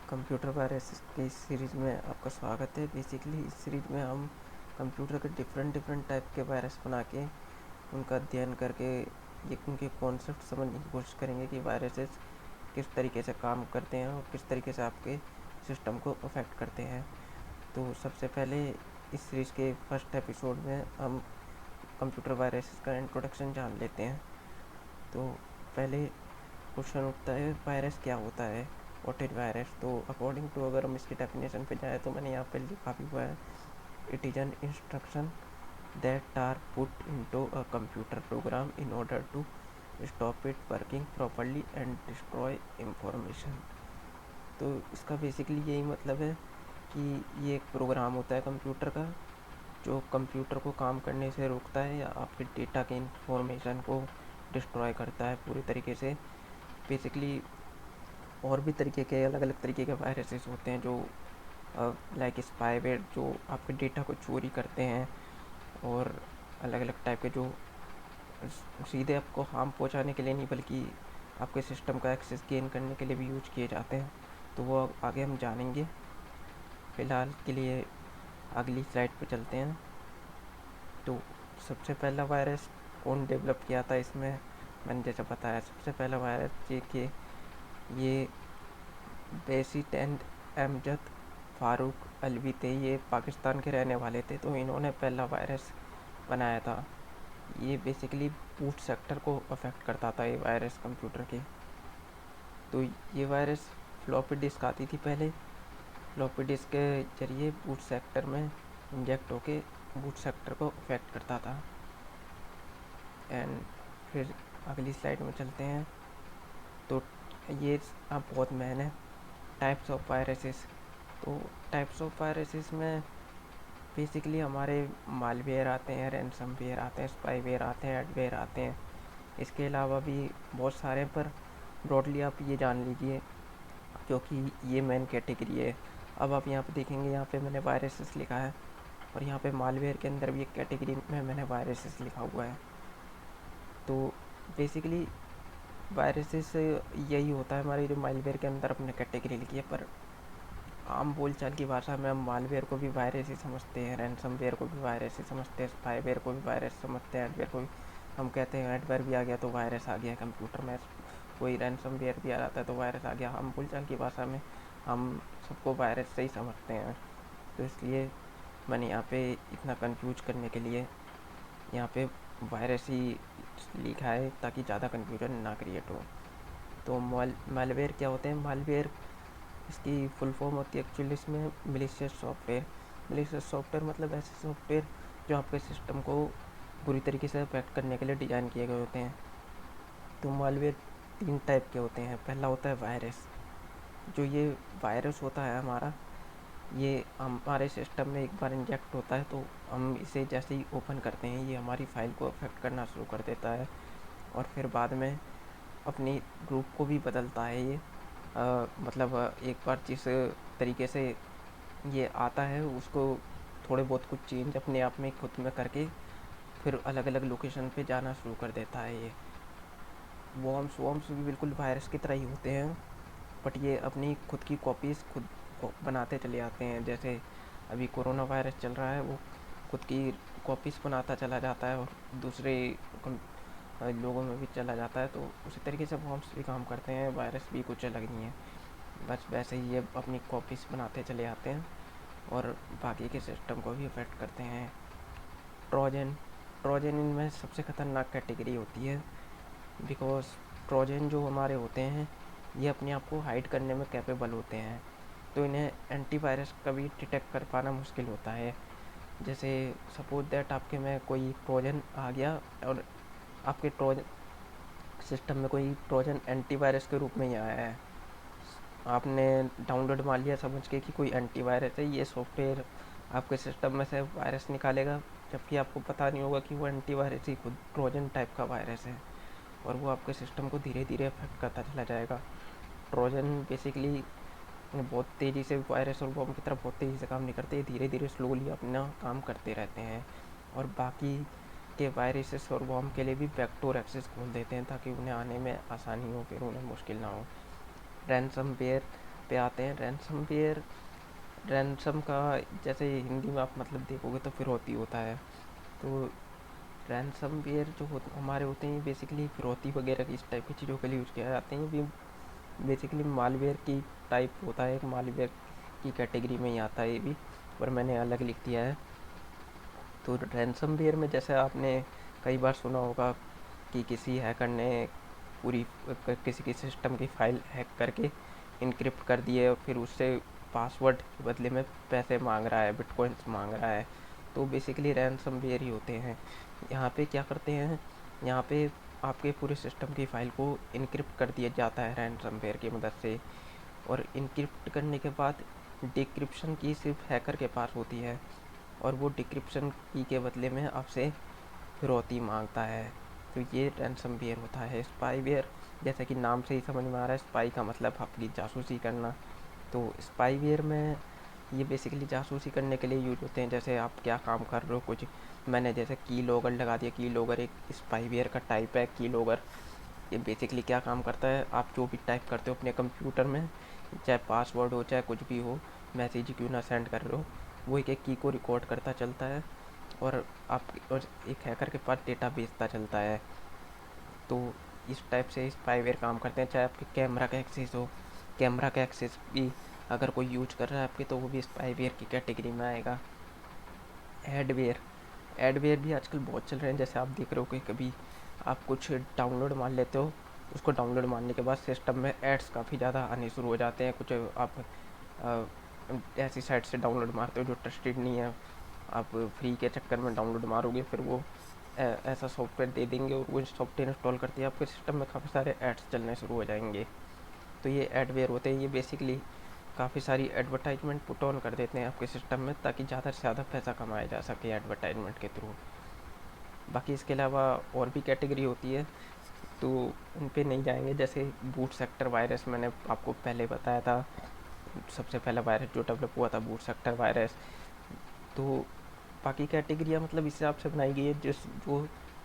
Computer virus की इस series में आपका स्वागत है। बेसिकली इस सीरीज़ में हम कंप्यूटर के डिफरेंट टाइप के वायरस बना के उनका अध्ययन करके ये उनके कॉन्सेप्ट समझने की कोशिश करेंगे कि वायरसेस किस तरीके से काम करते हैं और किस तरीके से आपके सिस्टम को अफेक्ट करते हैं। तो सबसे पहले इस सीरीज़ के फर्स्ट एपिसोड में हम कंप्यूटर वायरसेस का इंट्रोडक्शन जान लेते हैं। तो पहले क्वेश्चन उठता है, वायरस क्या होता है, व्हाट इज वायरस। तो अकॉर्डिंग टू अगर हम इसकी डेफिनेशन पे जाए तो मैंने यहाँ पे लिखा भी हुआ है, it is an instruction that are put into a computer program in order to stop it working properly and destroy information. तो इसका बेसिकली यही मतलब है कि ये एक प्रोग्राम होता है कंप्यूटर का जो कंप्यूटर को काम करने से रोकता है या आपके डेटा के इंफॉर्मेशन को डिस्ट्रॉय करता है पूरी तरीके से। बेसिकली और भी तरीके के अलग अलग तरीके के वायरसेस होते हैं जो लाइक स्पाईवेयर जो आपके डेटा को चोरी करते हैं, और अलग अलग टाइप के जो सीधे आपको हार्म पहुंचाने के लिए नहीं बल्कि आपके सिस्टम का एक्सेस गेन करने के लिए भी यूज किए जाते हैं। तो वो आगे हम जानेंगे। फ़िलहाल के लिए अगली स्लाइड पे चलते हैं। तो सबसे पहला वायरस कौन डेवलप किया था, इसमें मैंने जैसा बताया सबसे पहला वायरस ये बेसिट एंड अमजद फ़ारूक अलवी थे। ये पाकिस्तान के रहने वाले थे, तो इन्होंने पहला वायरस बनाया था। ये बेसिकली बूट सेक्टर को अफेक्ट करता था ये वायरस कंप्यूटर के। तो ये वायरस फ्लॉपी डिस्क आती थी पहले, फ्लॉपी डिस्क के जरिए बूट सेक्टर में इंजेक्ट होके बूट सेक्टर को अफेक्ट करता था। एंड फिर अगली स्लाइड में चलते हैं। तो ये अब बहुत मेन है, टाइप्स ऑफ वायरसेस। तो टाइप्स ऑफ वायरसेस में बेसिकली हमारे मालवेयर आते हैं, रैनसमवेयर आते हैं, स्पाईवेयर आते हैं, एडवेयर आते हैं। इसके अलावा भी बहुत सारे, पर ब्रॉडली आप ये जान लीजिए क्योंकि ये मेन कैटेगरी है। अब आप यहाँ पे देखेंगे, यहाँ पे मैंने वायरसेस लिखा है और यहाँ पे मालवेयर के अंदर भी एक कैटेगरी में मैंने वायरसेस लिखा हुआ है। तो बेसिकली वायरसेस यही होता है हमारे जो मालवेयर के अंदर अपने कैटेगरी लिखी है, पर आम बोलचाल की भाषा में हम मालवेयर को भी वायरस ही समझते हैं, रैनसमवेयर को भी वायरस ही समझते हैं, स्पाईवेयर को भी वायरस समझते हैं, एडवेयर को भी। हम कहते हैं एडवेयर भी आ गया तो वायरस आ गया कंप्यूटर में, कोई रैनसमवेयर भी आ जाता है तो वायरस आ गया। हम बोलचाल की भाषा में हम सबको वायरस से ही समझते हैं। तो इसलिए मैंने यहाँ पे इतना कंफ्यूज करने के लिए यहाँ पे वायरस ही लिखा है ताकि ज़्यादा कन्फ्यूजन ना क्रिएट हो। तो मालवेयर क्या होते हैं? मालवेयर, इसकी फुल फॉर्म होती है एक्चुअली इसमें मिलीशियस सॉफ्टवेयर। मिलीशियस सॉफ्टवेयर मतलब ऐसे सॉफ्टवेयर जो आपके सिस्टम को बुरी तरीके से अफेक्ट करने के लिए डिज़ाइन किए गए होते हैं। तो मालवेयर 3 टाइप के होते हैं। पहला होता है वायरस। जो ये वायरस होता है हमारा, ये हमारे सिस्टम में एक बार इंजेक्ट होता है तो हम इसे जैसे ही ओपन करते हैं ये हमारी फाइल को अफेक्ट करना शुरू कर देता है, और फिर बाद में अपनी रूप को भी बदलता है ये। मतलब एक बार जिस तरीके से ये आता है उसको थोड़े बहुत कुछ चेंज अपने आप में खुद में करके फिर अलग अलग लोकेशन पे जाना शुरू कर देता है ये। वॉर्म्स भी बिल्कुल वायरस की तरह ही होते हैं, बट ये अपनी खुद की कॉपीज़ खुद बनाते चले आते हैं। जैसे अभी कोरोना वायरस चल रहा है, वो खुद की कॉपीज़ बनाता चला जाता है और दूसरे लोगों में भी चला जाता है। तो उसी तरीके से वॉर्म्स भी काम करते हैं, वायरस भी कुछ अलग नहीं है। बस वैसे ही ये अपनी कॉपीज़ बनाते चले आते हैं और बाकी के सिस्टम को भी अफेक्ट करते हैं। ट्रोजन ट्रोजन इनमें सबसे ख़तरनाक कैटेगरी होती है, बिकॉज ट्रोजन जो हमारे होते हैं ये अपने आप को हाइड करने में कैपेबल होते हैं, तो इन्हें एंटीवायरस कभी डिटेक्ट कर पाना मुश्किल होता है। जैसे सपोज दैट आपके में कोई ट्रोजन आ गया और आपके ट्रोजन सिस्टम में कोई ट्रोजन एंटीवायरस के रूप में ही आया है, आपने डाउनलोड मार लिया समझ के कि कोई एंटीवायरस है, ये सॉफ्टवेयर आपके सिस्टम में से वायरस निकालेगा, जबकि आपको पता नहीं होगा कि वो एंटीवायरस ही खुद ट्रोजन टाइप का वायरस है, और वो आपके सिस्टम को धीरे धीरे अफेक्ट करता चला जाएगा। ट्रोजन बेसिकली बहुत तेज़ी से वायरस और बॉम्ब की तरह बहुत तेज़ी से काम नहीं करते, धीरे धीरे स्लोली अपना काम करते रहते हैं, और बाकी के वायरसेस और बॉम्ब के लिए भी बैकडोर एक्सेस खोल देते हैं ताकि उन्हें आने में आसानी हो, फिर उन्हें मुश्किल ना हो। रैनसमवेयर पे आते हैं रैनसमवेयर। रैनसम का जैसे हिंदी में आप मतलब देखोगे तो फिरौती होता है। तो रैनसमवेयर जो हमारे होते हैं बेसिकली फिरौती वगैरह की इस टाइप की चीज़ों के लिए यूज़ किया जाते हैं। ये बेसिकली मालवेयर की टाइप होता है, एक मालवेयर की कैटेगरी में ही आता है ये भी, पर मैंने अलग लिख दिया है। तो रैनसमवेयर में जैसे आपने कई बार सुना होगा कि किसी हैकर ने पूरी किसी की सिस्टम की फाइल हैक करके इनक्रिप्ट कर दी है और फिर उससे पासवर्ड के बदले में पैसे मांग रहा है, बिटकॉइंस मांग रहा है। तो बेसिकली रैनसमवेयर ही होते हैं। यहाँ पे क्या करते हैं, यहाँ पे आपके पूरे सिस्टम की फ़ाइल को इनक्रिप्ट कर दिया जाता है रैनसमवेयर की मदद से। और इनक्रिप्ट करने के बाद डिक्रिप्शन की सिर्फ हैकर के पास होती है, और वो डिक्रिप्शन की के बदले में आपसे फिरौती मांगता है। तो ये रैनसमवेयर होता है। स्पाईवेयर जैसा कि नाम से ही समझ में आ रहा है, स्पाई का मतलब आपकी जासूसी करना। तो स्पाईवेयर में ये बेसिकली जासूसी करने के लिए यूज होते हैं। जैसे आप क्या काम कर रहे हो, कुछ मैंने जैसे की लॉगर लगा दिया। की लॉगर एक स्पाईवेयर का टाइप है। की लॉगर ये बेसिकली क्या काम करता है, आप जो भी टाइप करते हो अपने कंप्यूटर में, चाहे पासवर्ड हो चाहे कुछ भी हो, मैसेज क्यों ना सेंड कर रहे हो, वो एक एक की को रिकॉर्ड करता चलता है और और एक हैकर के पास डेटा भेजता चलता है। तो इस टाइप से स्पाईवेयर काम करते हैं। चाहे आपके कैमरा का एक्सेस हो, कैमरा का एक्सेस भी अगर कोई यूज कर रहा है आपके, तो वो भी स्पाईवेयर की कैटेगरी में आएगा। एडवेयर, एडवेयर भी आजकल बहुत चल रहे हैं। जैसे आप देख रहे हो कि कभी आप कुछ डाउनलोड मान लेते हो, उसको डाउनलोड मारने के बाद सिस्टम में एड्स काफ़ी ज़्यादा आने शुरू हो जाते हैं। कुछ आप ऐसी साइट से डाउनलोड मारते हो जो ट्रस्टेड नहीं है, आप फ्री के चक्कर में डाउनलोड मारोगे, फिर वो ऐसा सॉफ्टवेयर दे देंगे और वो सॉफ्टवेयर इंस्टॉल करते ही आपके सिस्टम में काफ़ी सारे एड्स चलने शुरू हो जाएंगे। तो ये एडवेयर होते हैं। ये बेसिकली काफ़ी सारी एडवर्टाइजमेंट पुट ऑन कर देते हैं आपके सिस्टम में, ताकि ज़्यादा से ज़्यादा पैसा कमाया जा सके एडवर्टाइजमेंट के थ्रू। बाकी इसके अलावा और भी कैटेगरी होती है, तो उन पे नहीं जाएंगे। जैसे बूट सेक्टर वायरस मैंने आपको पहले बताया था, सबसे पहला वायरस जो डेवलप हुआ था बूट सेक्टर वायरस। तो बाकी कैटेगरियाँ मतलब इस हिसाब से बनाई गई है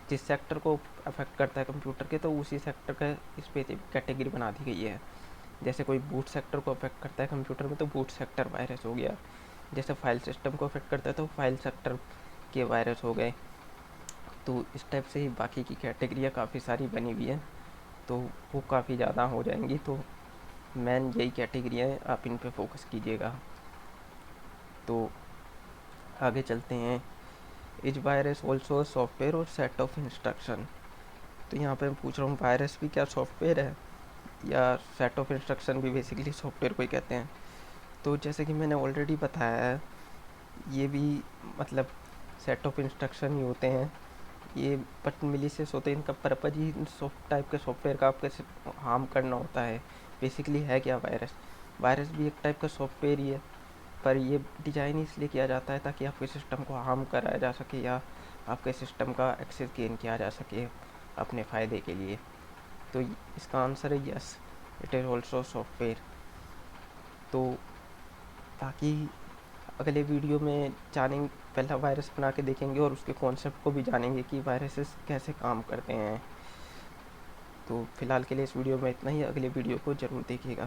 जिस सेक्टर को अफेक्ट करता है कंप्यूटर के, तो उसी सेक्टर का स्पेसिफिक कैटेगरी बना दी गई है। जैसे कोई बूट सेक्टर को अफेक्ट करता है कंप्यूटर में, तो बूट सेक्टर वायरस हो गया। जैसे फाइल सिस्टम को अफेक्ट करता है तो फाइल सेक्टर के वायरस हो गए। तो इस टाइप से ही बाकी की कैटेगरियाँ काफ़ी सारी बनी हुई हैं, तो वो काफ़ी ज़्यादा हो जाएंगी। तो मेन यही कैटेगरियाँ हैं, आप इन पे फोकस कीजिएगा। तो आगे चलते हैं। इज वायरस ऑल्सो सॉफ्टवेयर और सेट ऑफ इंस्ट्रक्शन। तो यहाँ पे मैं पूछ रहा हूँ, वायरस भी क्या सॉफ्टवेयर है, या सेट ऑफ इंस्ट्रक्शन भी बेसिकली सॉफ्टवेयर को ही कहते हैं। तो जैसे कि मैंने ऑलरेडी बताया है, ये भी मतलब सेट ऑफ इंस्ट्रक्शन ही होते हैं। ये बट मिलीशियस होते हैं। इनका पर्पज ही टाइप के सॉफ्टवेयर का आपके हार्म करना होता है। बेसिकली है क्या वायरस, वायरस भी एक टाइप का सॉफ्टवेयर ही है, पर ये डिज़ाइन इसलिए किया जाता है ताकि आपके सिस्टम को हार्म कराया जा सके या आपके सिस्टम का एक्सेस गेन किया जा सके अपने फ़ायदे के लिए। तो इसका आंसर है yes, it is also software. तो बाकी अगले वीडियो में जानेंगे, पहला वायरस बना के देखेंगे और उसके कॉन्सेप्ट को भी जानेंगे कि वायरसेस कैसे काम करते हैं। तो फ़िलहाल के लिए इस वीडियो में इतना ही, अगले वीडियो को ज़रूर देखिएगा।